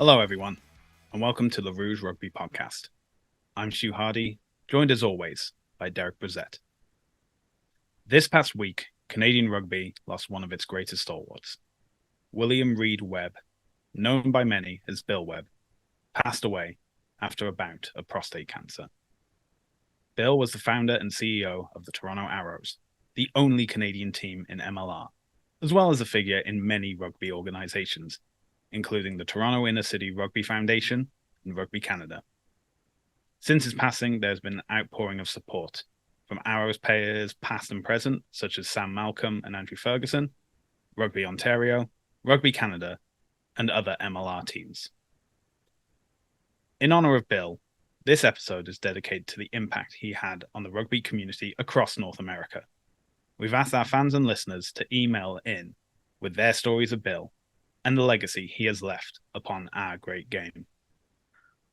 Hello, everyone, and welcome to the Rouge Rugby podcast. I'm Stu Hardy, joined as always by Derek Brissett. This past week, Canadian rugby lost one of its greatest stalwarts. William Reid Webb, known by many as Bill Webb, passed away after a bout of prostate cancer. Bill was the founder and CEO of the Toronto Arrows, the only Canadian team in MLR, as well as a figure in many rugby organizations, including the Toronto Inner City Rugby Foundation and Rugby Canada. Since his passing, there's been an outpouring of support from Arrows players past and present, such as Sam Malcolm and Andrew Ferguson, Rugby Ontario, Rugby Canada, and other MLR teams. In honor of Bill, this episode is dedicated to the impact he had on the rugby community across North America. We've asked our fans and listeners to email in with their stories of Bill and the legacy he has left upon our great game.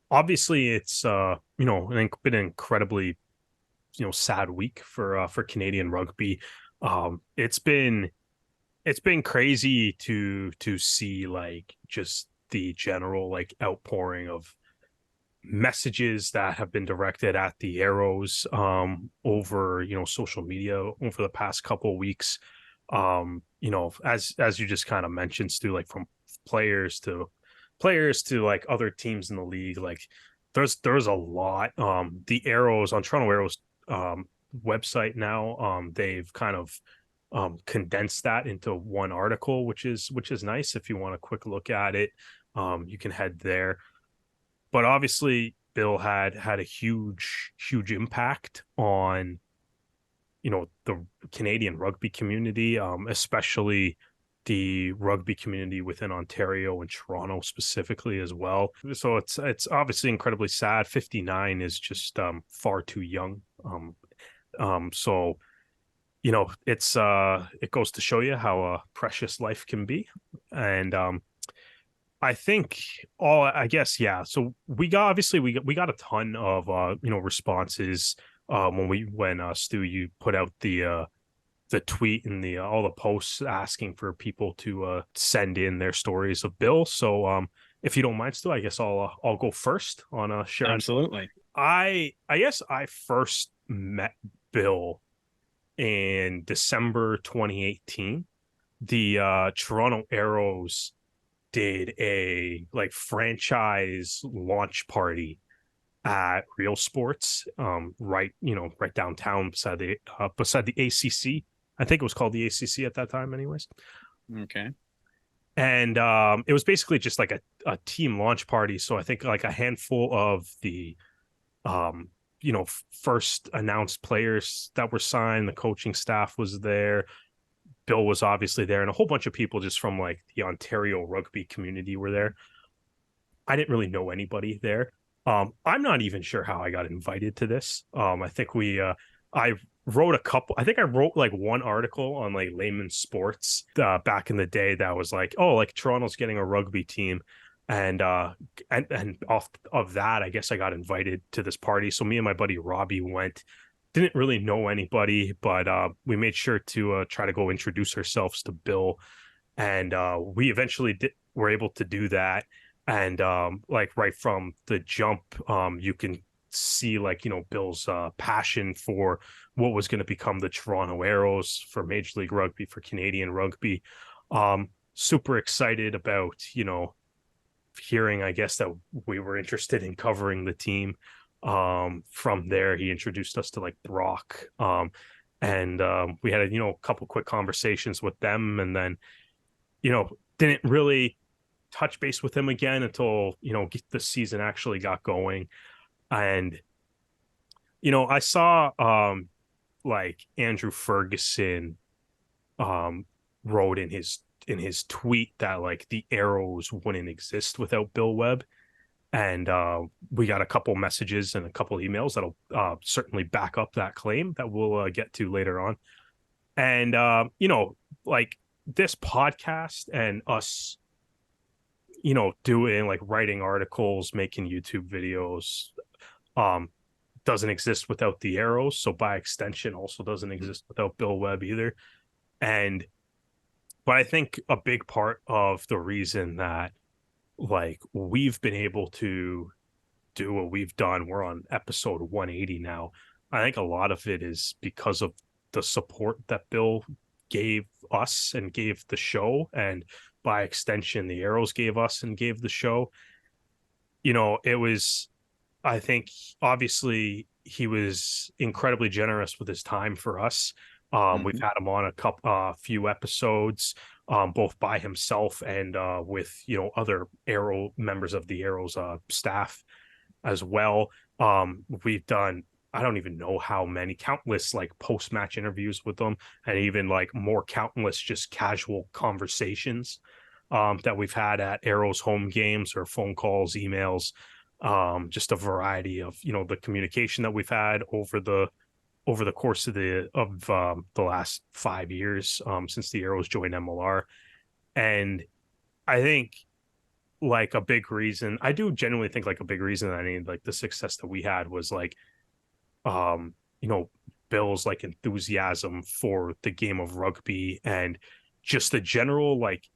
Obviously, it's been an incredibly sad week for Canadian rugby. It's been crazy to see like just the general outpouring of messages that have been directed at the Arrows over social media over the past couple of weeks. As you just kind of mentioned, Stu, like from players to like other teams in the league, like there's a lot. The Arrows on Toronto Arrows website now, they've kind of condensed that into one article, which is nice. If you want a quick look at it, you can head there. But obviously Bill had a huge impact on the Canadian rugby community, especially the rugby community within Ontario and Toronto specifically as well. So it's obviously incredibly sad. 59 is just far too young. So it goes to show you how precious life can be. And I think so we got a ton of responses when Stu, you put out the tweet and all the posts asking for people to send in their stories of Bill. So if you don't mind, Stu, I guess I'll go first on sharing. Absolutely. I guess I first met Bill in December 2018. The Toronto Arrows did a franchise launch party at Real Sports, right downtown beside the ACC. I think it was called the ACC at that time, anyways. Okay. And it was basically just like a team launch party. So I think like a handful of the first announced players that were signed, the coaching staff was there. Bill was obviously there, and a whole bunch of people just from like the Ontario rugby community were there. I didn't really know anybody there. I'm not even sure how I got invited to this. I think I wrote like one article on like Layman Sports back in the day that was like, oh, like Toronto's getting a rugby team. And off of that, I guess I got invited to this party. So me and my buddy Robbie went. Didn't really know anybody, but we made sure to try to go introduce ourselves to Bill. And we eventually were able to do that. And right from the jump, you can see Bill's passion for what was going to become the Toronto Arrows, for Major League Rugby, for Canadian rugby. Super excited about hearing, I guess, that we were interested in covering the team. From there, he introduced us to like Brock, and we had a couple quick conversations with them, and then didn't really touch base with him again until the season actually got going. And I saw like Andrew Ferguson wrote in his tweet that like the Arrows wouldn't exist without Bill Webb. And we got a couple messages and a couple emails that'll certainly back up that claim that we'll get to later on. And like this podcast and us doing like writing articles, making YouTube videos doesn't exist without the Arrows. So by extension also doesn't exist without Bill Webb either. But I think a big part of the reason that like we've been able to do what we've done. We're on episode 180 now. I think a lot of it is because of the support that Bill gave us and gave the show, and by extension, the Arrows gave us and gave the show. It was, I think, obviously, he was incredibly generous with his time for us. We've Hmm. had him on few episodes, both by himself and with other Arrow members of the Arrows staff as well. We've done, I don't even know how many, countless like post match interviews with them, and even like more countless just casual conversations that we've had at Arrow's home games or phone calls, emails, just a variety of the communication that we've had over the course of the last 5 years since the Arrows joined MLR. And I think like a big reason, I do genuinely think like a big reason that I mean like the success that we had was like um you know Bill's like enthusiasm for the game of rugby, and just the general like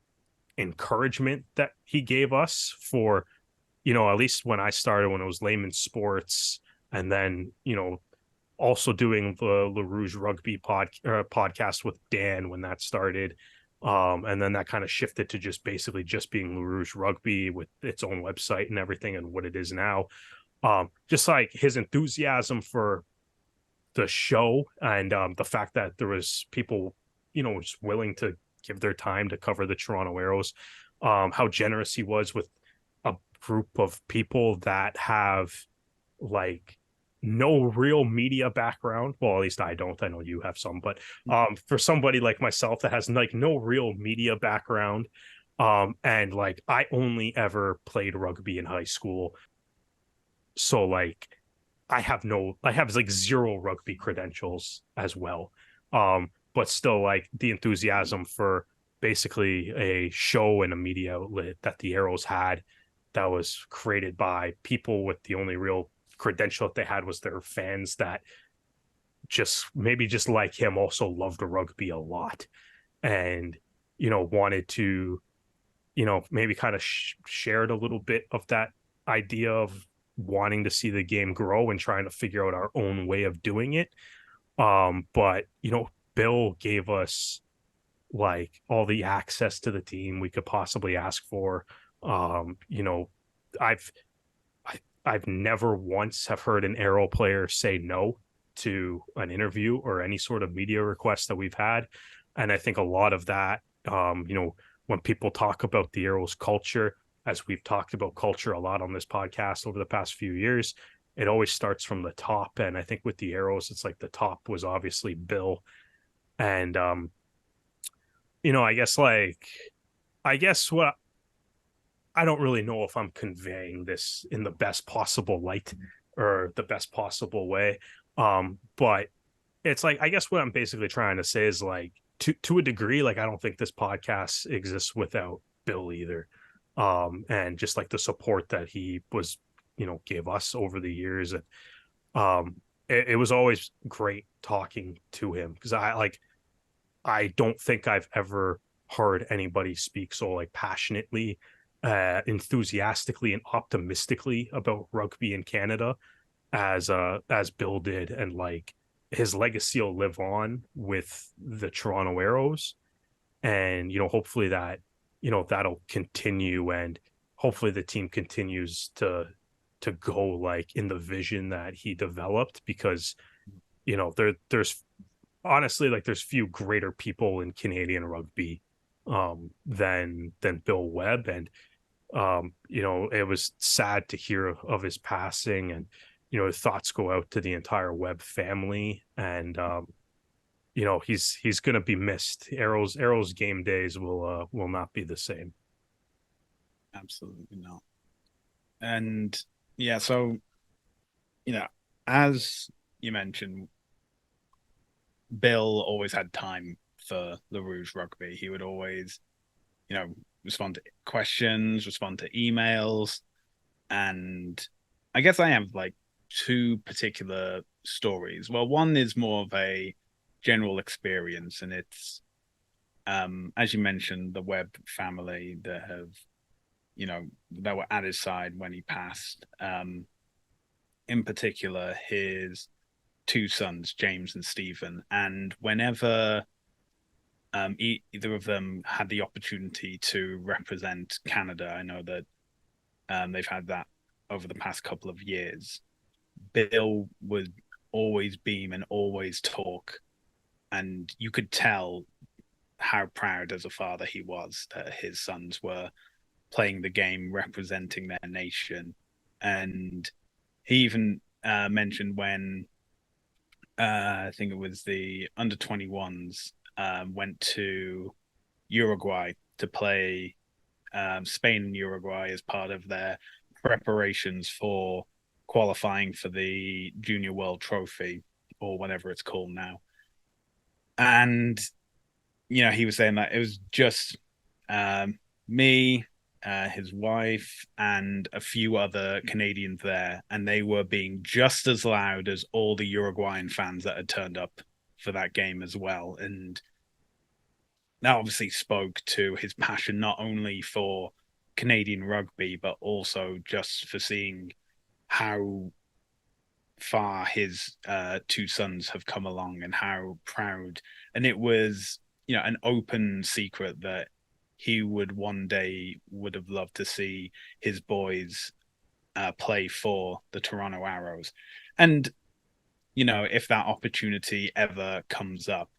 encouragement that he gave us for at least when I started, when it was layman sports, and then also doing the Rouge Rugby podcast with Dan when that started. And then that kind of shifted to just basically just being Rouge Rugby with its own website and everything and what it is now. Just like his enthusiasm for the show, and the fact that there was people, just willing to give their time to cover the Toronto Arrows. How generous he was with a group of people that have like no real media background. Well, at least I don't. I know you have some, but for somebody like myself that has like no real media background, and like I only ever played rugby in high school, so like I have like zero rugby credentials as well. But still like the enthusiasm for basically a show and a media outlet that the Arrows had, that was created by people with the only real credential that they had was their fans that just maybe just like him also loved rugby a lot, and wanted to maybe kind of shared a little bit of that idea of wanting to see the game grow and trying to figure out our own way of doing it. But Bill gave us like all the access to the team we could possibly ask for. um you know i've I've never once have heard an Arrow player say no to an interview or any sort of media request that we've had. And I think a lot of that, when people talk about the Arrows culture, as we've talked about culture a lot on this podcast over the past few years, it always starts from the top. And I think with the Arrows, it's like the top was obviously Bill. And, I guess what I don't really know if I'm conveying this in the best possible light or the best possible way. But it's like, I guess what I'm basically trying to say is like, to a degree, like I don't think this podcast exists without Bill either. And just like the support that he was, gave us over the years. And it was always great talking to him, because I don't think I've ever heard anybody speak so like passionately, enthusiastically and optimistically about rugby in Canada as Bill did. And like his legacy will live on with the Toronto Arrows. And hopefully that'll continue, and hopefully the team continues to go like in the vision that he developed, because there's honestly like there's few greater people in Canadian rugby than Bill Webb. And it was sad to hear of his passing, and thoughts go out to the entire Webb family. And he's going to be missed. Arrows game days will not be the same. Absolutely not. And yeah, so as you mentioned, Bill always had time for the Rouge Rugby. He would always, respond to questions, respond to emails. And I guess I have like two particular stories. Well, one is more of a general experience, and it's as you mentioned, the Webb family that have that were at his side when he passed. In particular, his two sons, James and Stephen. And whenever either of them had the opportunity to represent Canada, I know that they've had that over the past couple of years. Bill would always beam and always talk, and you could tell how proud as a father he was that his sons were playing the game, representing their nation. And he even mentioned when I think it was the under 21s went to Uruguay to play Spain and Uruguay as part of their preparations for qualifying for the Junior World Trophy or whatever it's called now. And he was saying that it was just me, his wife, and a few other Canadians there, and they were being just as loud as all the Uruguayan fans that had turned up for that game as well. And that obviously spoke to his passion not only for Canadian rugby, but also just for seeing how far his two sons have come along and how proud. And it was, an open secret that he would one day would have loved to see his boys play for the Toronto Arrows. And, if that opportunity ever comes up,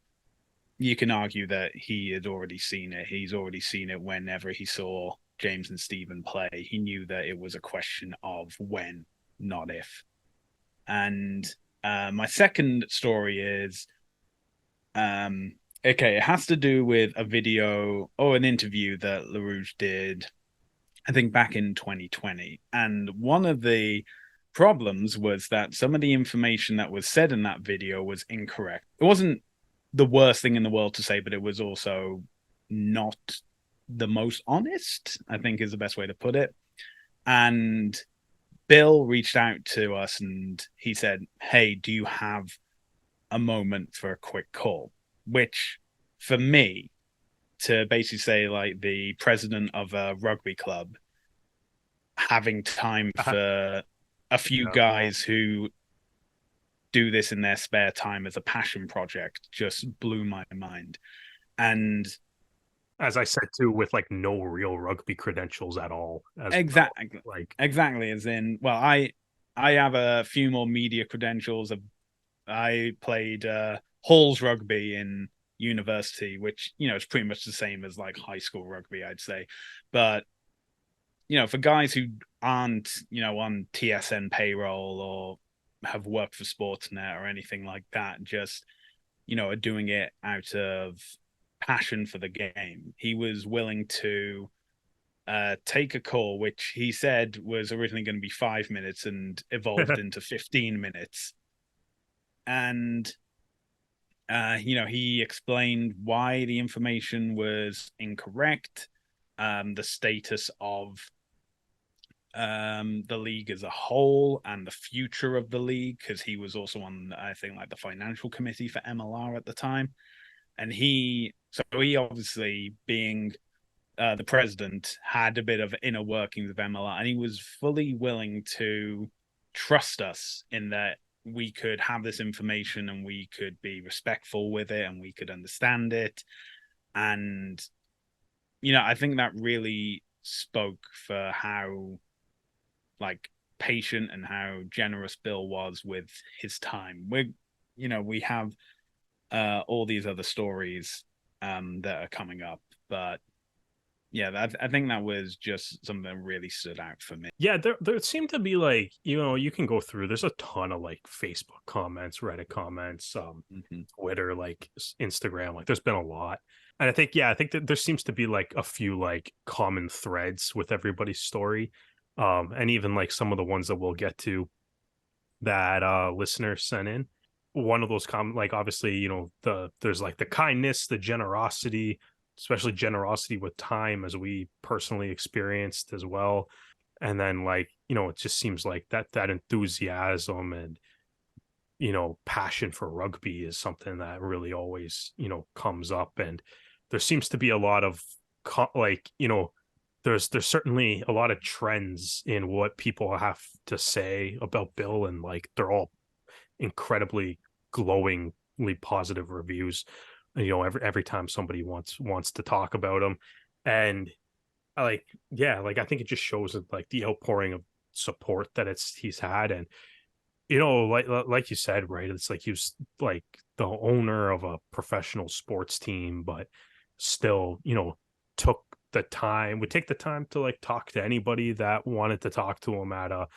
you can argue that he had already seen it. He's already seen it whenever he saw James and Stephen play. He knew that it was a question of when, not if. And my second story is, it has to do with a video or an interview that LaRouge did, I think back in 2020. And one of the problems was that some of the information that was said in that video was incorrect. It wasn't the worst thing in the world to say, but it was also not the most honest, I think is the best way to put it. And Bill reached out to us and he said, "Hey, do you have a moment for a quick call?" Which for me, to basically say like the president of a rugby club having time for a few guys who do this in their spare time as a passion project just blew my mind. And as I said too, with like no real rugby credentials at all. Exactly. Well. Like exactly. As in, well, I have a few more media credentials. I played Halls rugby in university, which is pretty much the same as like high school rugby, I'd say. But for guys who aren't on TSN payroll or have worked for Sportsnet or anything like that, just are doing it out of passion for the game. He was willing to take a call, which he said was originally going to be 5 minutes and evolved into 15 minutes. And, he explained why the information was incorrect, the status of the league as a whole and the future of the league, because he was also on, I think, like the financial committee for MLR at the time. And he obviously, being the president, had a bit of inner workings of MLR, and he was fully willing to trust us in that we could have this information and we could be respectful with it and we could understand it. And, I think that really spoke for how like patient and how generous Bill was with his time. We have all these other stories that are coming up, but yeah, I think that was just something that really stood out for me. Yeah, there seemed to be like, you can go through, there's a ton of like Facebook comments, Reddit comments, Twitter, like Instagram, like there's been a lot. And I think that there seems to be like a few like common threads with everybody's story. And even like some of the ones that we'll get to that listeners sent in. One of those like obviously, there's like the kindness, the generosity, especially generosity with time, as we personally experienced as well. And then like, it just seems like that enthusiasm and, passion for rugby is something that really always, comes up. And there seems to be a lot of there's certainly a lot of trends in what people have to say about Bill, and like they're all incredibly glowingly positive reviews. Every time somebody wants to talk about him, and I think it just shows that, like, the outpouring of support that he's had. And like you said, right, it's like he was like the owner of a professional sports team, but still, took would take the time to like talk to anybody that wanted to talk to him at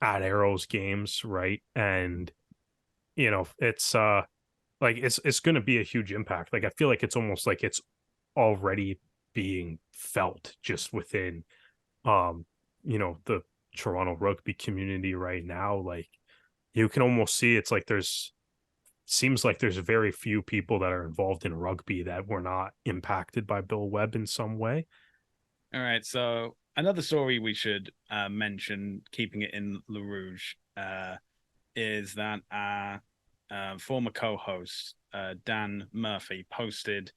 Arrows games, right? And it's like it's going to be a huge impact. Like I feel like it's almost like it's already being felt just within um the Toronto rugby community right now. Like you can almost see it's like seems like there's very few people that are involved in rugby that were not impacted by Bill Webb in some way. All right, so another story we should mention, keeping it in Le Rouge, is that our former co-host Dan Murphy posted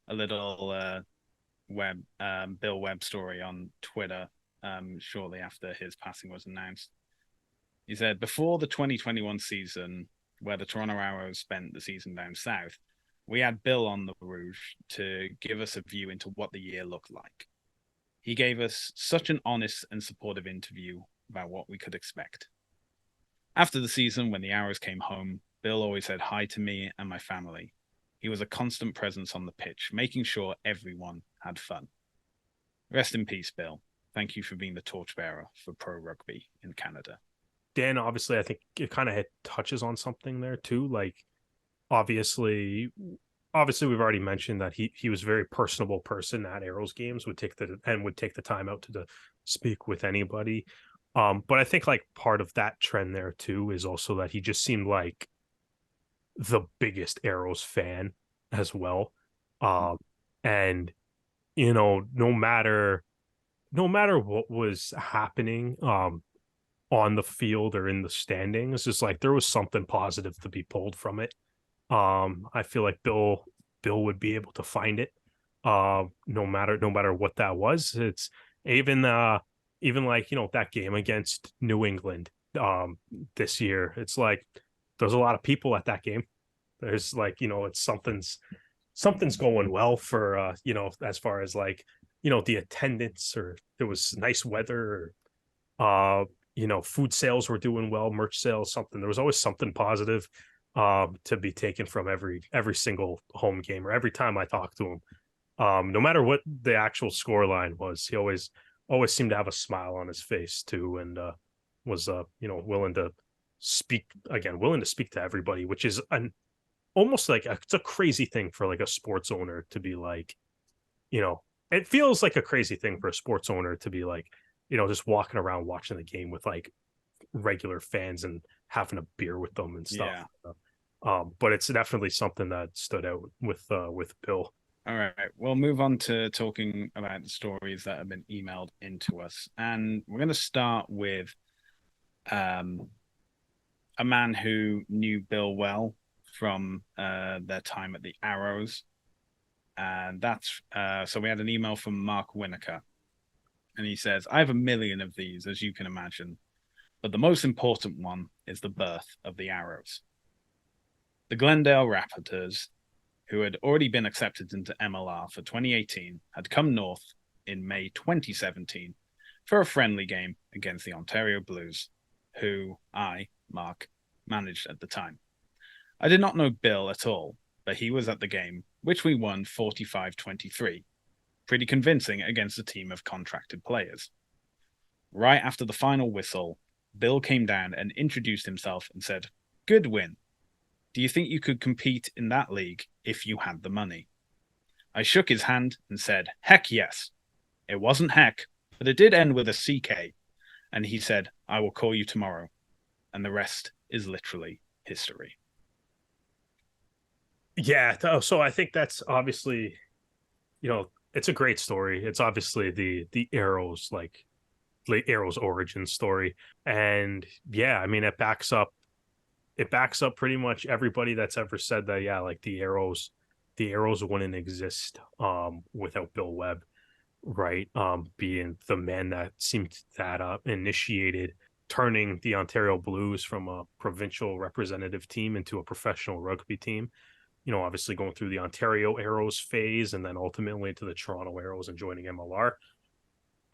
a little Bill Webb story on Twitter shortly after his passing was announced. He said, before the 2021 season, where the Toronto Arrows spent the season down south, we had Bill on the Rouge to give us a view into what the year looked like. He gave us such an honest and supportive interview about what we could expect. After the season, when the Arrows came home, Bill always said hi to me and my family. He was a constant presence on the pitch, making sure everyone had fun. Rest in peace, Bill. Thank you for being the torchbearer for pro rugby in Canada. Dan, obviously, I think it kind of touches on something there too. Like, obviously, we've already mentioned that he was a very personable person at Arrows games. Would take the time out to speak with anybody. But I think like part of that trend there too is also that he just seemed like the biggest Arrows fan as well. And no matter what was happening, on the field or in the standings, just like there was something positive to be pulled from it. I feel like Bill would be able to find it. No matter what that was. It's even like, that game against New England this year. It's like there's a lot of people at that game. There's like, it's something's going well for as far as like, the attendance, or there was nice weather, or food sales were doing well, merch sales, something. There was always something positive to be taken from every single home game, or every time I talked to him. No matter what the actual score line was, he always seemed to have a smile on his face too, and was willing to speak to everybody, which is an almost like it's a crazy thing for like a sports owner to be like, it feels like a crazy thing for a sports owner to be like, just walking around watching the game with like regular fans and having a beer with them and stuff. But it's definitely something that stood out with Bill. All right, we'll move on to talking about the stories that have been emailed into us, and we're going to start with a man who knew Bill well from their time at the Arrows, and that's so we had an email from Mark Winokur, and he says, I have a million of these, as you can imagine, but the most important one is the birth of the Arrows. The Glendale Raptors, who had already been accepted into MLR for 2018, had come north in May 2017 for a friendly game against the Ontario Blues, who I, Mark, managed at the time. I did not know Bill at all, but he was at the game, which we won 45-23. Pretty convincing against a team of contracted players. Right after the final whistle, Bill came down and introduced himself and said, "Good win. Do you think you could compete in that league if you had the money?" I shook his hand and said, "Heck yes." It wasn't heck, but it did end with a CK. And he said, "I will call you tomorrow." And the rest is literally history. Yeah. So I think that's obviously, it's a great story. It's obviously the Arrows, like the Arrows origin story. And yeah, I mean, it backs up pretty much everybody that's ever said that. Yeah, like the Arrows wouldn't exist without Bill Webb. right? Being the man that seemed that initiated turning the Ontario Blues from a provincial representative team into a professional rugby team. Obviously going through the Ontario Arrows phase and then ultimately to the Toronto Arrows and joining MLR.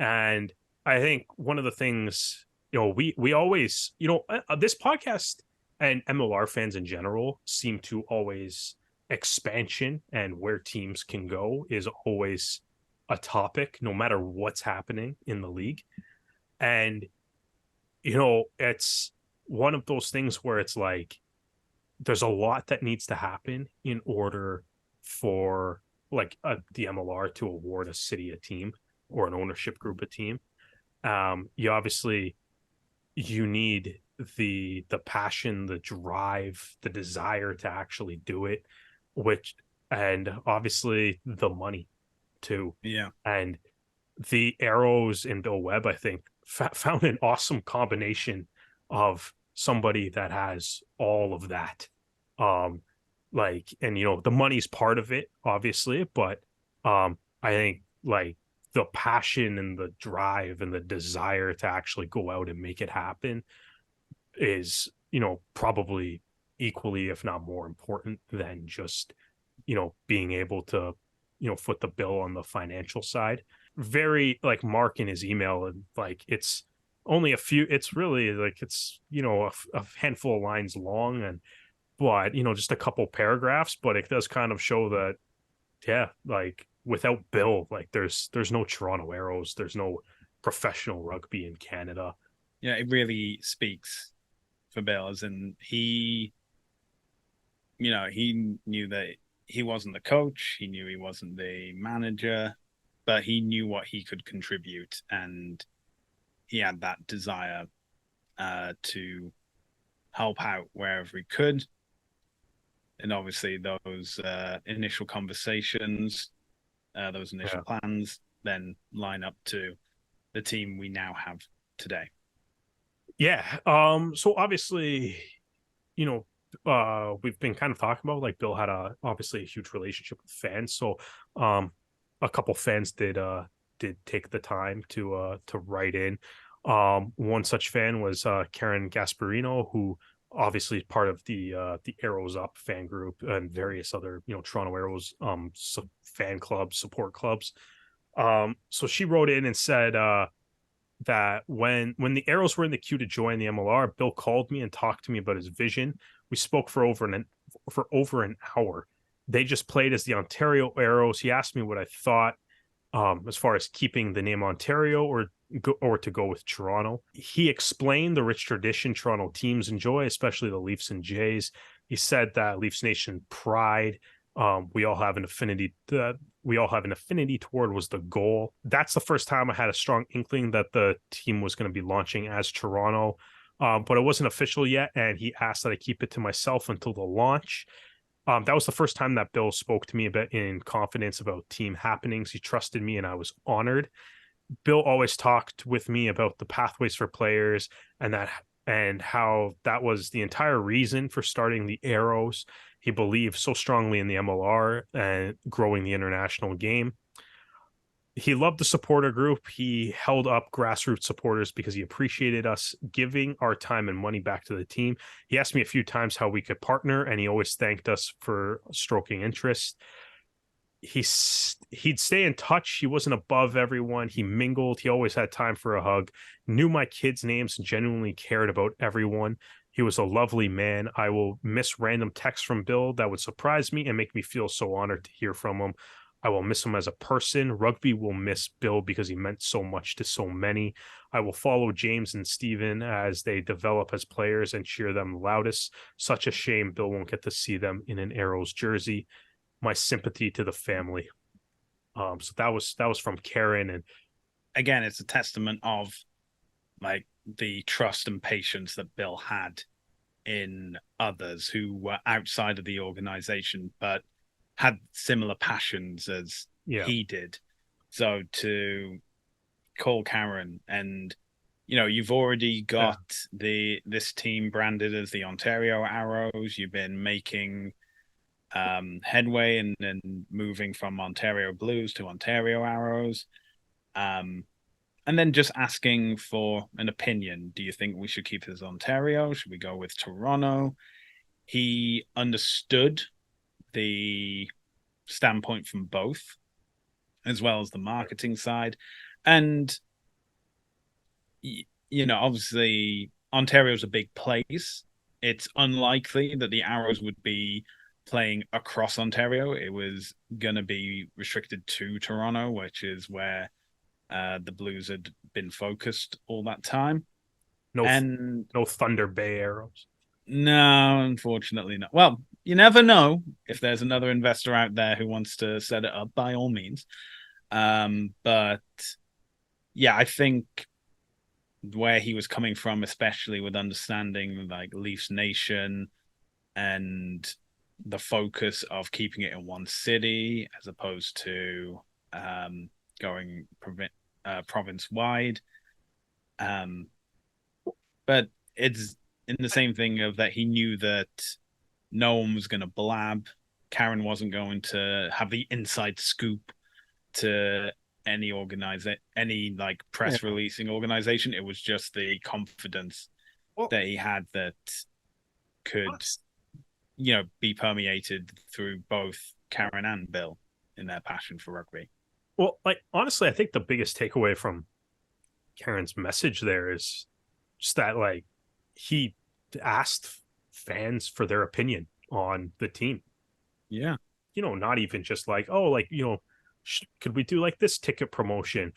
And I think one of the things, we always, this podcast and MLR fans in general seem to always expansion and where teams can go is always a topic, no matter what's happening in the league. And, it's one of those things where it's like, there's a lot that needs to happen in order for like the MLR to award a city a team or an ownership group a team. You need the passion, the drive, the desire to actually do it, and obviously the money too. Yeah. And the Arrows and Bill Webb, I think, found an awesome combination of somebody that has all of that. And the money's part of it, obviously, but I think like the passion and the drive and the desire to actually go out and make it happen is, probably equally, if not more important than just, being able to, foot the bill on the financial side. Very like Mark in his email, and like it's only it's really like it's a handful of lines long, and but just a couple paragraphs, but it does kind of show that like without Bill, like there's no Toronto Arrows, there's no professional rugby in Canada. Yeah, it really speaks for Bill, as in he knew that he wasn't the coach, he knew he wasn't the manager, but he knew what he could contribute, and he had that desire to help out wherever he could. And obviously those initial conversations, those initial plans then line up to the team we now have today. So obviously, we've been kind of talking about like Bill had obviously a huge relationship with fans. So a couple fans did take the time to write in. One such fan was Karen Gasparino, who obviously is part of the Arrows Up fan group and various other Toronto Arrows fan clubs, support clubs. So she wrote in and said that when the Arrows were in the queue to join the MLR, Bill called me and talked to me about his vision. We spoke for over an hour. They just played as the Ontario Arrows. He asked me what I thought as far as keeping the name Ontario or to go with Toronto. He explained the rich tradition Toronto teams enjoy, especially the Leafs and Jays. He said that Leafs Nation pride we all have an affinity toward was the goal. That's the first time I had a strong inkling that the team was going to be launching as Toronto, but it wasn't official yet, and he asked that I keep it to myself until the launch. That was the first time that Bill spoke to me in confidence about team happenings. He trusted me, and I was honored. Bill always talked with me about the pathways for players and how that was the entire reason for starting the Arrows. He believed so strongly in the MLR and growing the international game. He loved the supporter group. He held up grassroots supporters because he appreciated us giving our time and money back to the team. He asked me a few times how we could partner, and he always thanked us for stroking interest. He'd stay in touch. He wasn't above everyone. He mingled. He always had time for a hug, knew my kids' names, and genuinely cared about everyone. He was a lovely man. I will miss random texts from Bill that would surprise me and make me feel so honored to hear from him. I will miss him as a person. Rugby will miss Bill because he meant so much to so many. I will follow James and Steven as they develop as players and cheer them loudest. Such a shame Bill won't get to see them in an Arrows jersey. My sympathy to the family. So that was from Karen, and again, it's a testament of like the trust and patience that Bill had in others who were outside of the organization but had similar passions as he did. So to call Karen, and you've already got this team branded as the Ontario Arrows. You've been making headway and moving from Ontario Blues to Ontario Arrows. And then just asking for an opinion. Do you think we should keep this Ontario? Should we go with Toronto? He understood the standpoint from both, as well as the marketing side. And, obviously, Ontario's a big place. It's unlikely that the Arrows would be playing across Ontario. It was going to be restricted to Toronto, which is where the Blues had been focused all that time. No, And no Thunder Bay Arrows. no, unfortunately not. Well, you never know if there's another investor out there who wants to set it up, by all means. But yeah, I think where he was coming from, especially with understanding like Leafs Nation and the focus of keeping it in one city as opposed to going province wide. But it's in the same thing of that he knew that no one was going to blab. Karen wasn't going to have the inside scoop to any like press releasing organization. It was just the confidence that he had that could, be permeated through both Karen and Bill in their passion for rugby. Well, like honestly, I think the biggest takeaway from Karen's message there is just that like he asked fans for their opinion on the team. Yeah. Not even just like, oh, like, could we do like this ticket promotion?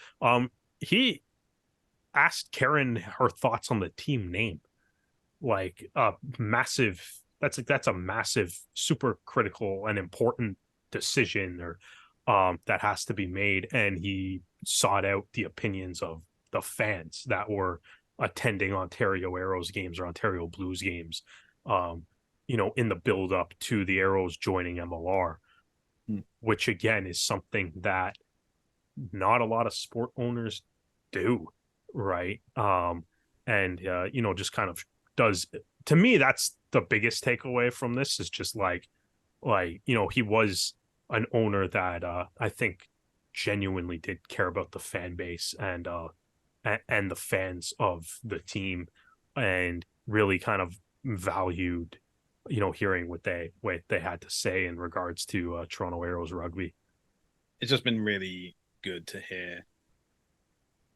He asked Karen her thoughts on the team name. Like that's a massive, super critical and important decision or that has to be made. And he sought out the opinions of the fans that were attending Ontario Arrows games or Ontario Blues games, in the build up to the Arrows joining MLR, which again is something that not a lot of sport owners do, right? Just kind of does. To me, that's the biggest takeaway from this is just like he was an owner that I think genuinely did care about the fan base and the fans of the team, and really kind of valued, hearing what they had to say in regards to Toronto Arrows rugby. It's just been really good to hear.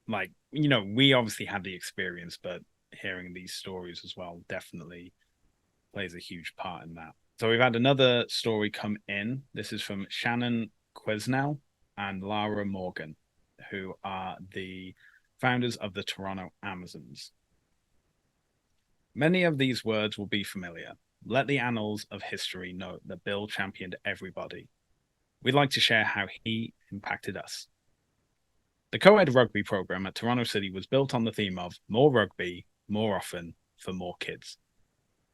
Like, we obviously had the experience, but hearing these stories as well definitely plays a huge part in that. So we've had another story come in. This is from Shannon Quesnell and Lara Morgan, who are the founders of the Toronto Amazons. Many of these words will be familiar. Let the annals of history note that Bill championed everybody. We'd like to share how he impacted us. The co-ed rugby program at Toronto City was built on the theme of more rugby, more often, for more kids.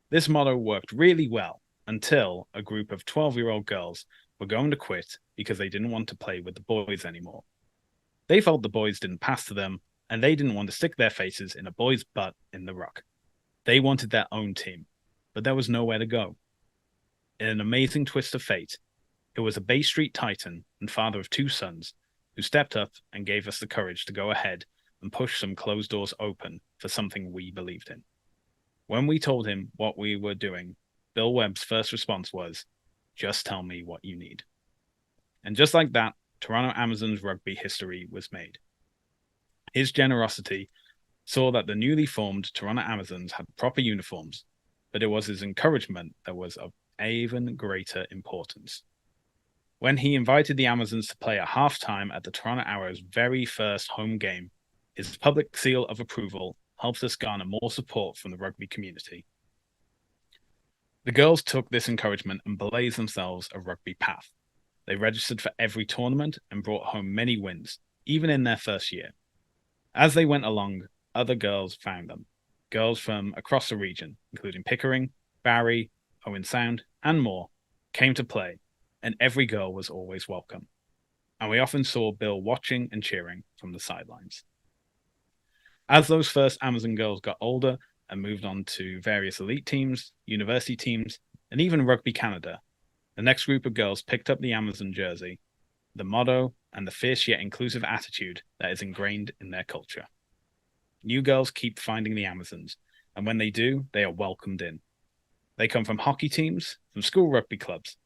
This motto worked really well until a group of 12-year-old girls were going to quit because they didn't want to play with the boys anymore. They felt the boys didn't pass to them, and they didn't want to stick their faces in a boy's butt in the ruck. They wanted their own team, but there was nowhere to go. In an amazing twist of fate, it was a Bay Street Titan and father of 2 sons who stepped up and gave us the courage to go ahead and push some closed doors open for something we believed in. When we told him what we were doing, Bill Webb's first response was, "Just tell me what you need." And just like that, Toronto Amazons rugby history was made. His generosity saw that the newly formed Toronto Amazons had proper uniforms, but it was his encouragement that was of even greater importance. When he invited the Amazons to play at halftime at the Toronto Arrows' very first home game, his public seal of approval helped us garner more support from the rugby community. The girls took this encouragement and blazed themselves a rugby path. They registered for every tournament and brought home many wins, even in their first year. As they went along, other girls found them. Girls from across the region, including Pickering, Barrie, Owen Sound, and more, came to play, and every girl was always welcome. And we often saw Bill watching and cheering from the sidelines. As those first Amazon girls got older and moved on to various elite teams, university teams, and even Rugby Canada, the next group of girls picked up the Amazon jersey, the motto, and the fierce yet inclusive attitude that is ingrained in their culture. New girls keep finding the Amazons, and when they do, they are welcomed in. They come from hockey teams, from school rugby clubs,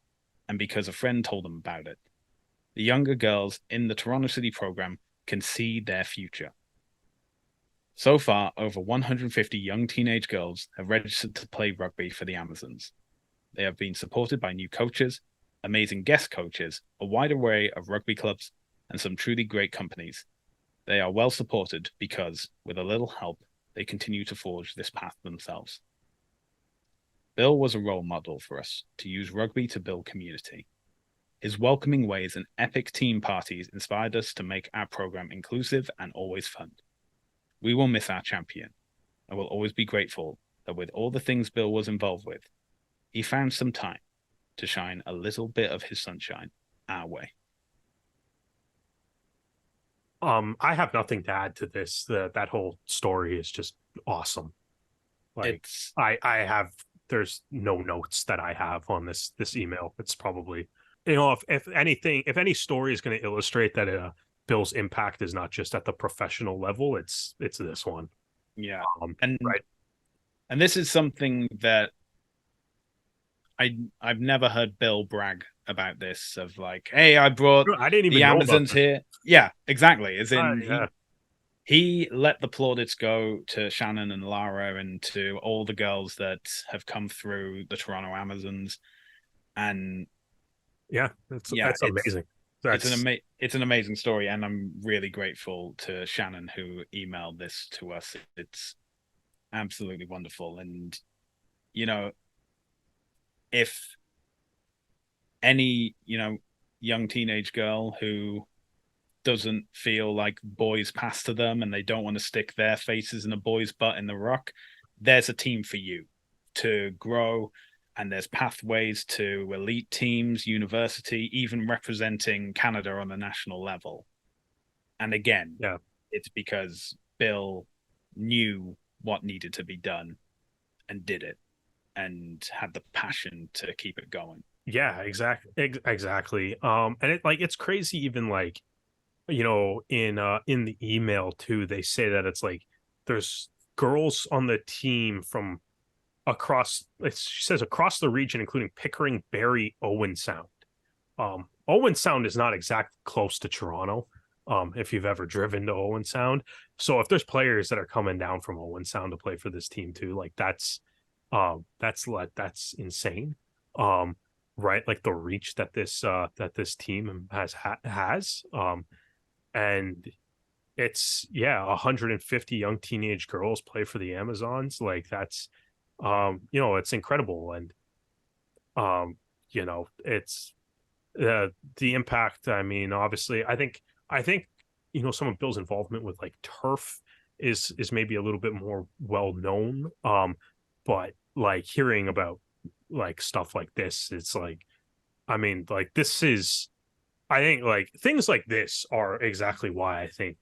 and because a friend told them about it. The younger girls in the Toronto City program can see their future. So far, over 150 young teenage girls have registered to play rugby for the Amazons. They have been supported by new coaches, amazing guest coaches, a wide array of rugby clubs, and some truly great companies. They are well supported because, with a little help, they continue to forge this path themselves. Bill was a role model for us to use rugby to build community. His welcoming ways and epic team parties inspired us to make our program inclusive and always fun. We will miss our champion, and will always be grateful that with all the things Bill was involved with, he found some time to shine a little bit of his sunshine our way. I have nothing to add to this. That whole story is just awesome. Like there's no notes that I have on this email. It's probably, if anything, if any story is going to illustrate that Bill's impact is not just at the professional level, it's this one. Yeah. And this is something that I've never heard Bill brag about this, of like, hey, I brought I didn't even the know Amazons here. Yeah, exactly. As in yeah. he let the plaudits go to Shannon and Lara and to all the girls that have come through the Toronto Amazons. And that's amazing. It's an amazing story, and I'm really grateful to Shannon who emailed this to us. It's absolutely wonderful. And if any young teenage girl who doesn't feel like boys pass to them and they don't want to stick their faces in a boy's butt in the rock, there's a team for you to grow. And there's pathways to elite teams, university, even representing Canada on the national level. And again, it's because Bill knew what needed to be done and did it, and had the passion to keep it going. Yeah, exactly. And it's crazy, even like, in the email too, they say that it's like there's girls on the team from across, she says, across the region, including Pickering, Barrie, Owen Sound. Owen Sound is not exactly close to Toronto, if you've ever driven to Owen Sound. So if there's players that are coming down from Owen Sound to play for this team too, like that's insane. Right, like the reach that this team has. And it's 150 young teenage girls play for the Amazons. Like that's it's incredible. And it's the impact. I mean, obviously, I think some of Bill's involvement with like turf is maybe a little bit more well known. But like hearing about like stuff like this, it's like, I mean, like I think like things like this are exactly why I think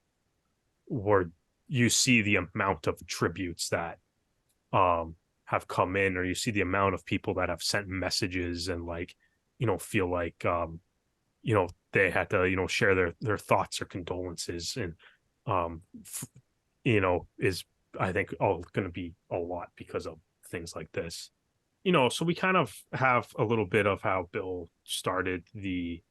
where you see the amount of tributes that have come in, or you see the amount of people that have sent messages and like feel like they had to share their thoughts or condolences, and is, I think, all going to be a lot because of things like this. So we kind of have a little bit of how Bill started the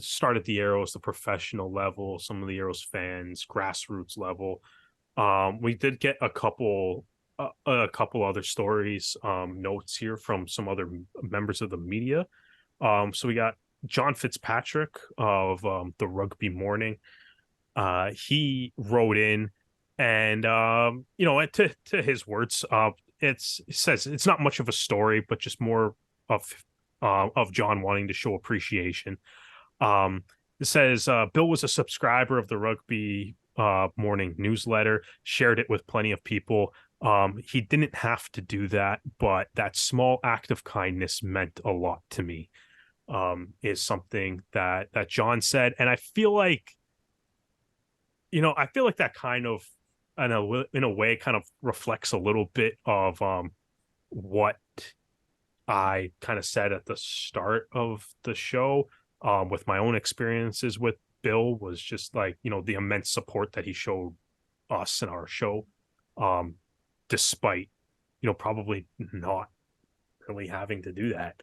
started the Arrows, the professional level, some of the Arrows fans, grassroots level. We did get a couple other stories, notes here from some other members of the media. So we got John Fitzpatrick of the Rugby Morning. He wrote in, and to his words, it says it's not much of a story, but just more of John wanting to show appreciation. It says Bill was a subscriber of the Rugby Morning newsletter, shared it with plenty of people. He didn't have to do that, but that small act of kindness meant a lot to me, is something that John said. And I feel like, that kind of, in a way, kind of reflects a little bit of what I kind of said at the start of the show, with my own experiences with Bill, was just like, the immense support that he showed us in our show, um, despite, probably not really having to do that.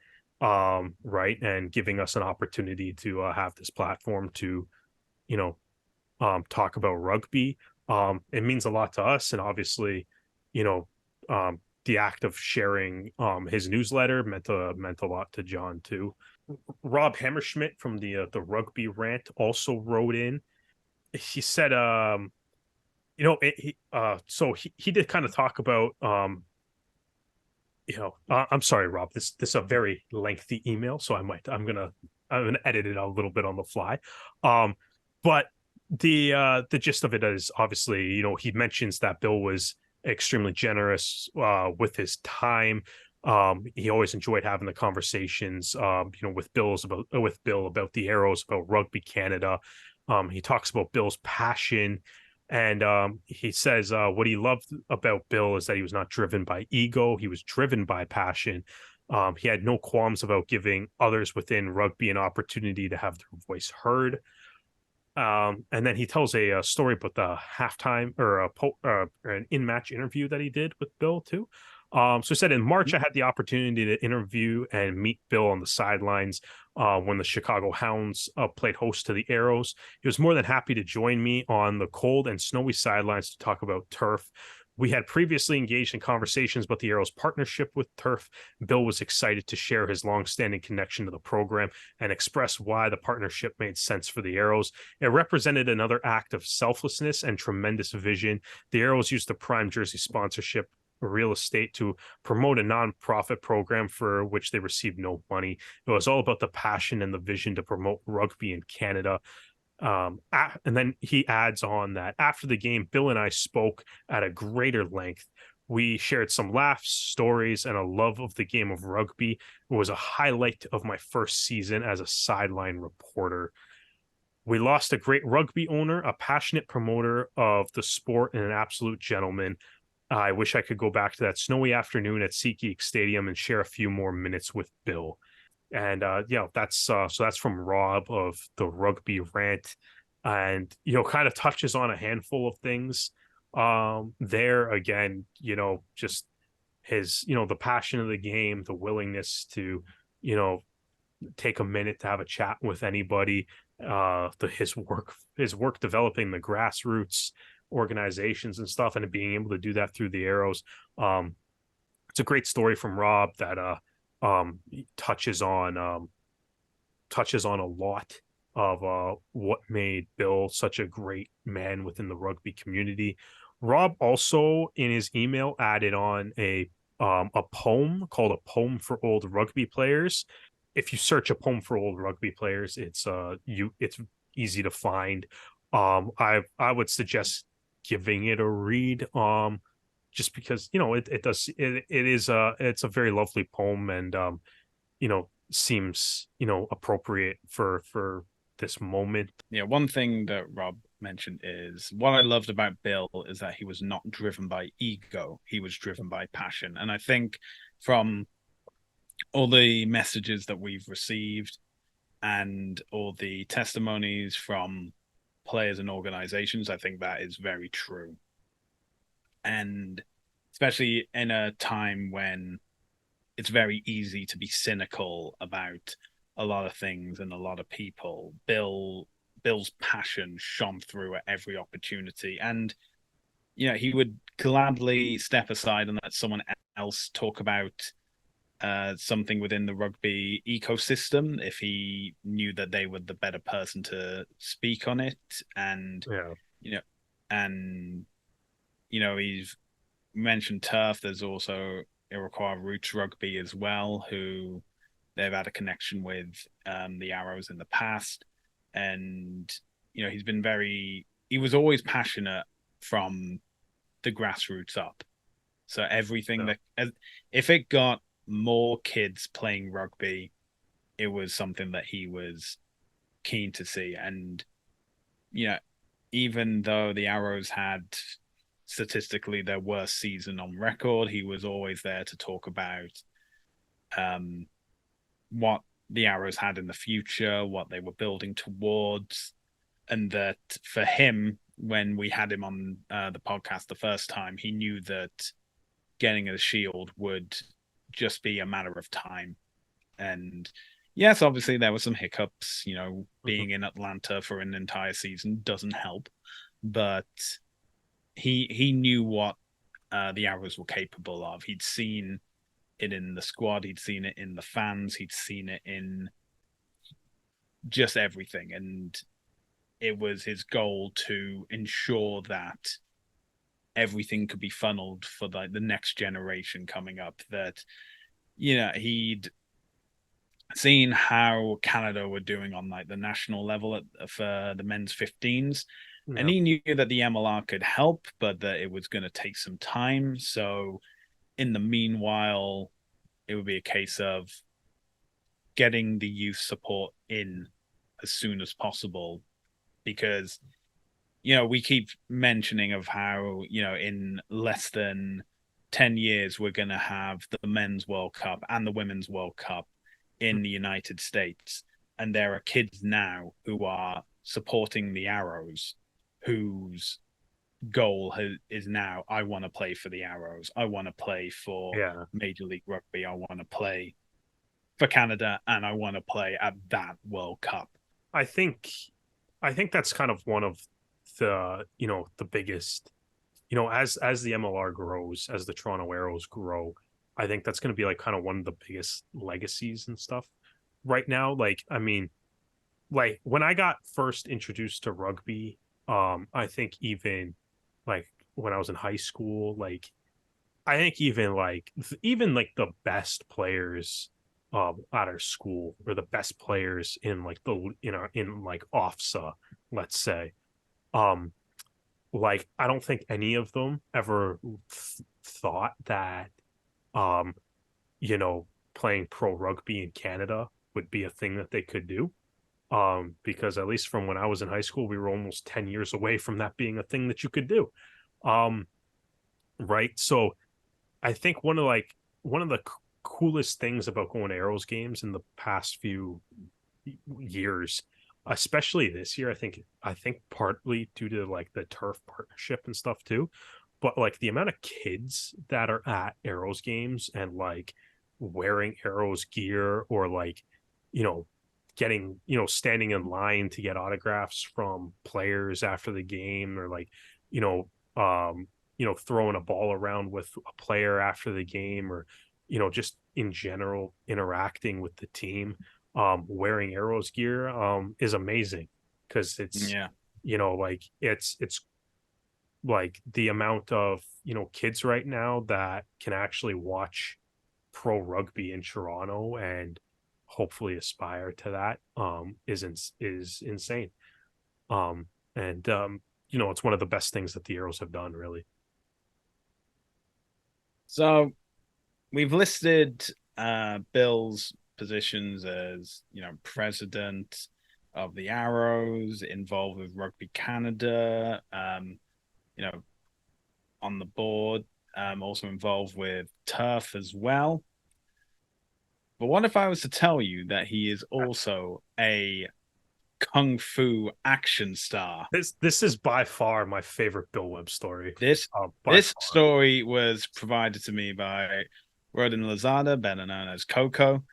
Right. And giving us an opportunity to have this platform to, you know, talk about rugby. It means a lot to us. And obviously, you know, the act of sharing his newsletter meant a lot to John too. Rob Hammerschmidt from the Rugby Rant also wrote in. He said, so he did kind of talk about, I'm sorry, Rob. This is a very lengthy email, so I'm gonna edit it a little bit on the fly. But the gist of it is, obviously, he mentions that Bill was extremely generous with his time. He always enjoyed having the conversations, with Bill about the Arrows, about Rugby Canada. He talks about Bill's passion, and he says what he loved about Bill is that he was not driven by ego. He was driven by passion. He had no qualms about giving others within rugby an opportunity to have their voice heard. And then he tells a story about the halftime or an in-match interview that he did with Bill too. So he said in March, I had the opportunity to interview and meet Bill on the sidelines when the Chicago Hounds played host to the Arrows. He was more than happy to join me on the cold and snowy sidelines to talk about turf. We had previously engaged in conversations about the Arrows' partnership with turf. Bill was excited to share his longstanding connection to the program and express why the partnership made sense for the Arrows. It represented another act of selflessness and tremendous vision. The Arrows used the prime jersey sponsorship real estate to promote a nonprofit program for which they received no money. It was all about the passion and the vision to promote rugby in Canada. And then he adds on that after the game, Bill and I spoke at a greater length. We shared some laughs, stories, and a love of the game of rugby. It was a highlight of my first season as a sideline reporter. We lost a great rugby owner, a passionate promoter of the sport, and an absolute gentleman. I wish I could go back to that snowy afternoon at SeatGeek Stadium and share a few more minutes with Bill. And that's so that's from Rob of the Rugby Rant, and kind of touches on a handful of things. There again, just his, the passion of the game, the willingness to, take a minute to have a chat with anybody. His work developing the grassroots organizations and stuff, and being able to do that through the Arrows. It's a great story from Rob that touches on a lot of what made Bill such a great man within the rugby community. Rob also in his email added on a poem called "A Poem for Old Rugby Players." If you search "A Poem for Old Rugby Players," it's easy to find. I would suggest giving it a read. Just because it's a very lovely poem, and seems appropriate for this moment. Yeah, one thing that Rob mentioned is what I loved about Bill is that he was not driven by ego, he was driven by passion. And I think from all the messages that we've received and all the testimonies from players and organizations, I think that is very true. And especially in a time when it's very easy to be cynical about a lot of things and a lot of people, Bill's passion shone through at every opportunity. And he would gladly step aside and let someone else talk about something within the rugby ecosystem if he knew that they were the better person to speak on it. And he's mentioned turf. There's also Iroquois Roots Rugby as well, who they've had a connection with the Arrows in the past. And he was always passionate from the grassroots up. So everything if it got more kids playing rugby, it was something that he was keen to see. And even though the Arrows had statistically their worst season on record, he was always there to talk about um, what the Arrows had in the future, what they were building towards, and that for him, when we had him on the podcast the first time, he knew that getting a shield would just be a matter of time. And yes, obviously there were some hiccups. Mhm. Being in Atlanta for an entire season doesn't help, but he knew what the Arrows were capable of. He'd seen it in the squad, he'd seen it in the fans, he'd seen it in just everything, and it was his goal to ensure that everything could be funneled for the next generation coming up. That he'd seen how Canada were doing on the national level for the men's 15s, and Yeah. he knew that the MLR could help, but that it was going to take some time. So in the meanwhile, it would be a case of getting the youth support in as soon as possible, because we keep mentioning of how in less than 10 years we're going to have the men's World Cup and the women's World Cup in the United States, and there are kids now who are supporting the Arrows whose goal is now, I want to play for the Arrows, I want to play for Yeah. Major League Rugby, I want to play for Canada, and I want to play at that World Cup. I think I think that's kind of one of the biggest, as the MLR grows, as the Toronto Arrows grow, I think that's going to be like kind of one of the biggest legacies and stuff right now. Like, I mean, like when I got first introduced to rugby, I think even like when I was in high school, like I think even like the best players at our school, or the best players in like in like OFSA, let's say, um like I don't think any of them ever thought that um you know playing pro rugby in Canada would be a thing that they could do, because at least from when I was in high school, we were almost 10 years away from that being a thing that you could do. um right, so I think one of the coolest things about going to Arrows games in the past few years, especially this year, I think partly due to like the turf partnership and stuff too, but like the amount of kids that are at Arrows games and like wearing Arrows gear, or like you know getting standing in line to get autographs from players after the game, or like you know um throwing a ball around with a player after the game, or just in general interacting with the team, wearing Arrows gear, is amazing, because it's Yeah. like it's like the amount of kids right now that can actually watch pro rugby in Toronto and hopefully aspire to that, is insane. um and it's one of the best things that the Arrows have done, really. So we've listed Bill's positions as, president of the Arrows, involved with Rugby Canada, you know, on the board, also involved with turf as well. But what if I was to tell you that he is also a kung fu action star? This is by far my favorite Bill Webb story, This by this far. story was provided to me by Rodin Lazada, better known as Coco. It's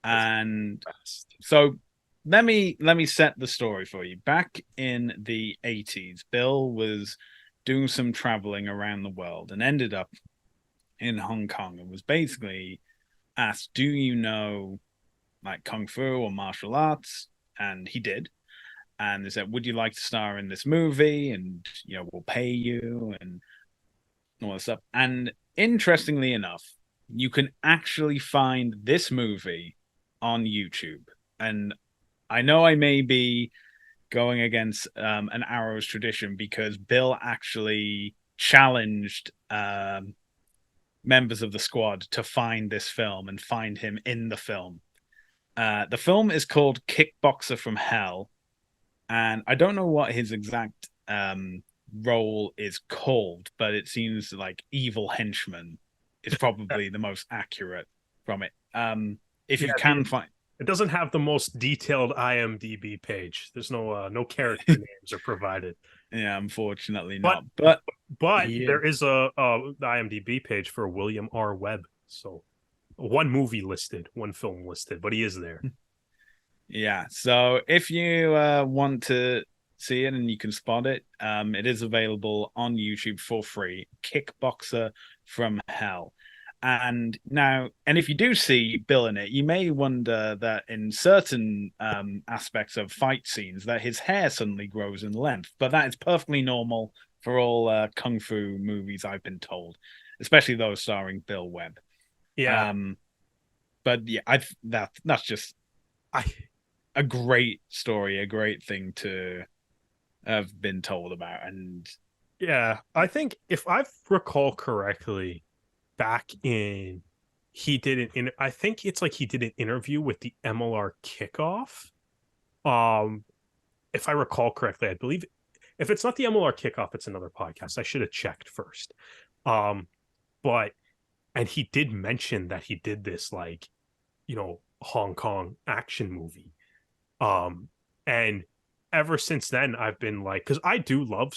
And the best. so let me set the story for you. Back in the 80s, Bill was doing some traveling around the world and ended up in Hong Kong, and was basically asked, "Do you know like kung fu or martial arts?" And he did. And they said, "Would you like to star in this movie? And we'll pay you and all that stuff." And interestingly enough, you can actually find this movie on YouTube. And I know I may be going against an Arrows tradition, because Bill actually challenged members of the squad to find this film and find him in the film. The film is called Kickboxer from Hell, and I don't know what his exact role is called, but it seems like evil henchman is probably the most accurate. from it. If Yeah, you can find, it doesn't have the most detailed IMDb page. There's no character names are provided. yeah, unfortunately But not. But there is a IMDb page for William R. Webb. So one movie listed, one film listed, but he is there. yeah, so if you want to see it and you can spot it, it is available on YouTube for free. Kickboxer from Hell. And if you do see Bill in it, you may wonder that in certain aspects of fight scenes that his hair suddenly grows in length, but that is perfectly normal for all kung fu movies, I've been told, especially those starring Bill Webb. Yeah, But yeah, that's just I a great story, a great thing to have been told about. And yeah, I think if I recall correctly, back in he did I think it's like he did an interview with the MLR kickoff. Um, if I recall correctly, I believe if it's not the MLR kickoff, it's another podcast. I should have checked first. Um, but and he did mention that he did this like, Hong Kong action movie. And ever since then, I've been like, because I do love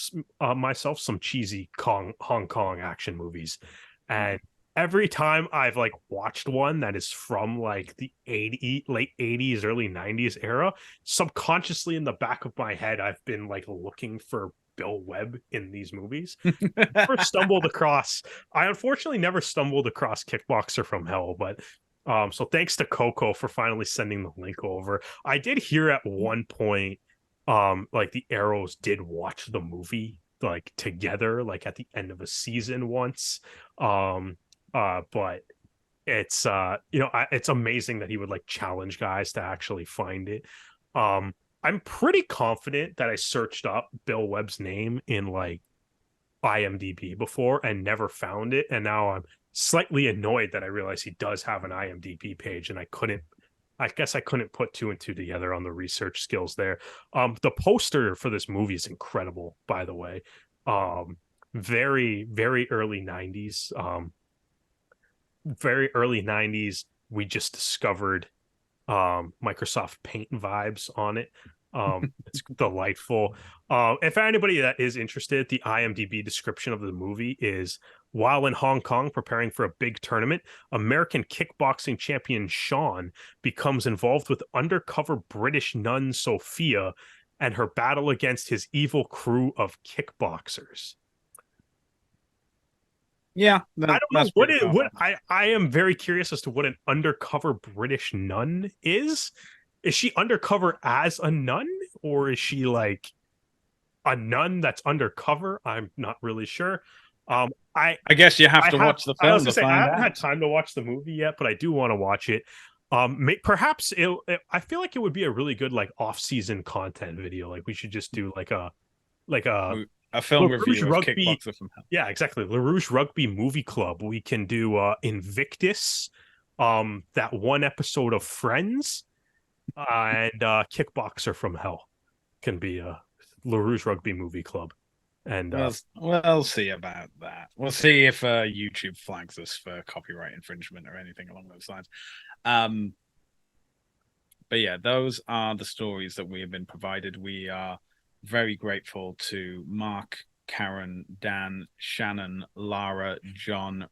myself some cheesy Hong Kong action movies, and every time I've like watched one that is from like the late 80s, early 90s era, subconsciously in the back of my head, I've been like looking for Bill Webb in these movies. I unfortunately never stumbled across Kickboxer from Hell, but so thanks to Coco for finally sending the link over. I did hear at one point, like the Arrows did watch the movie like together, like at the end of a season once. But it's it's amazing that he would like challenge guys to actually find it. I'm pretty confident that I searched up Bill Webb's name in like IMDb before and never found it, and now I'm slightly annoyed that I realize he does have an IMDb page, and I guess I couldn't put two and two together on the research skills there. The poster for this movie is incredible, by the way. Very, very early 90s. Very early 90s. We just discovered Microsoft Paint vibes on it. It's delightful. If anybody that is interested, the IMDb description of the movie is: while in Hong Kong preparing for a big tournament, American kickboxing champion Sean becomes involved with undercover British nun Sophia and her battle against his evil crew of kickboxers. yeah, I don't know I am very curious as to what an undercover British nun is. Is she undercover as a nun, or is she like a nun that's undercover? I'm not really sure. I guess you have to watch the I was film gonna to say I find haven't had out. time to watch the movie yet, but I do want to watch it. Perhaps I feel like it would be a really good like off-season content video. Like we should just do like a A film LaRouge review of Rugby. Kickboxer from Hell. Yeah, exactly. LaRouge Rugby Movie Club. We can do Invictus, that one episode of Friends, and Kickboxer from Hell can be a LaRouge Rugby Movie Club. And We'll see about that. We'll see if YouTube flags us for copyright infringement or anything along those lines. But yeah, those are the stories that we have been provided. We are very grateful to Mark, Karen, Dan, Shannon, Lara, John,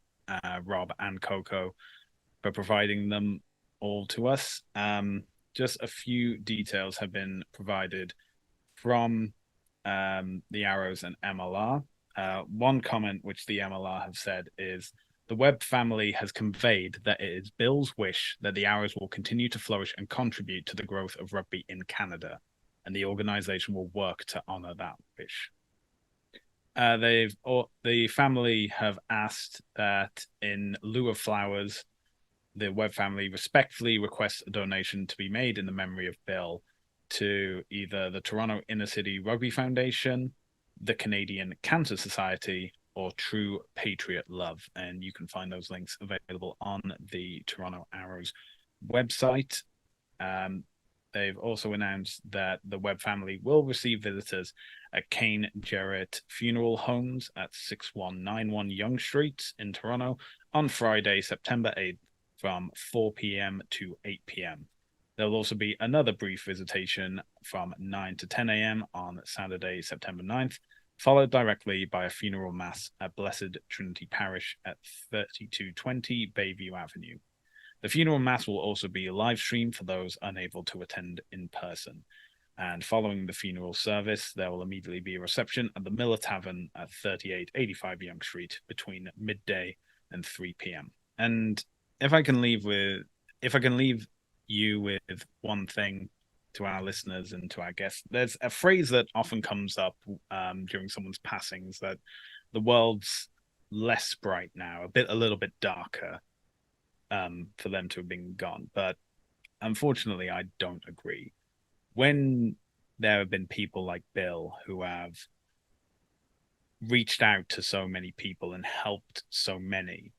Rob, and Coco for providing them all to us. Just a few details have been provided from the Arrows and MLR. One comment which the MLR have said is: the Webb family has conveyed that it is Bill's wish that the Arrows will continue to flourish and contribute to the growth of rugby in Canada, and the organization will work to honor that wish. The family have asked that in lieu of flowers, the Webb family respectfully requests a donation to be made in the memory of Bill to either the Toronto Inner City Rugby Foundation, the Canadian Cancer Society, or True Patriot Love. And you can find those links available on the Toronto Arrows website. They've also announced that the Webb family will receive visitors at Kane Jarrett Funeral Homes at 6191 Yonge Street in Toronto on Friday, September 8th from 4 p.m. to 8 p.m. There will also be another brief visitation from 9 to 10 a.m. on Saturday, September 9th, followed directly by a funeral mass at Blessed Trinity Parish at 3220 Bayview Avenue. The funeral mass will also be live streamed for those unable to attend in person. And following the funeral service, there will immediately be a reception at the Miller Tavern at 3885 Young Street between midday and 3 p.m. And if I can leave you with one thing to our listeners and to our guests, there's a phrase that often comes up during someone's passings, that the world's less bright now, a little bit darker for them to have been gone. But unfortunately, I don't agree. When there have been people like Bill who have reached out to so many people and helped so many,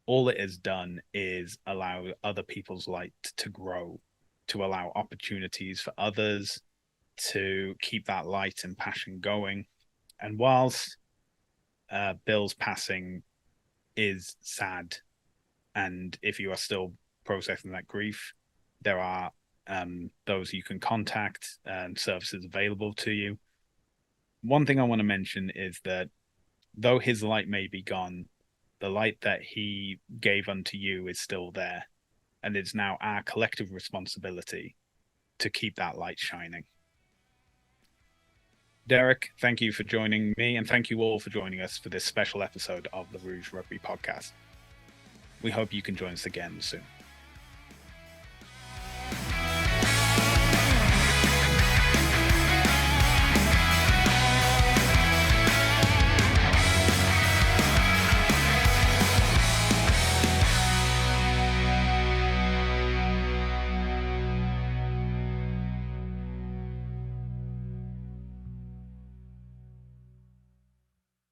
all it has done is allow other people's light to grow, to allow opportunities for others to keep that light and passion going. And whilst Bill's passing is sad, and if you are still processing that grief, there are those you can contact and services available to you. One thing I want to mention is that though his light may be gone, the light that he gave unto you is still there, and it's now our collective responsibility to keep that light shining. Derek, thank you for joining me, and thank you all for joining us for this special episode of the Rouge Rugby podcast. We hope you can join us again soon.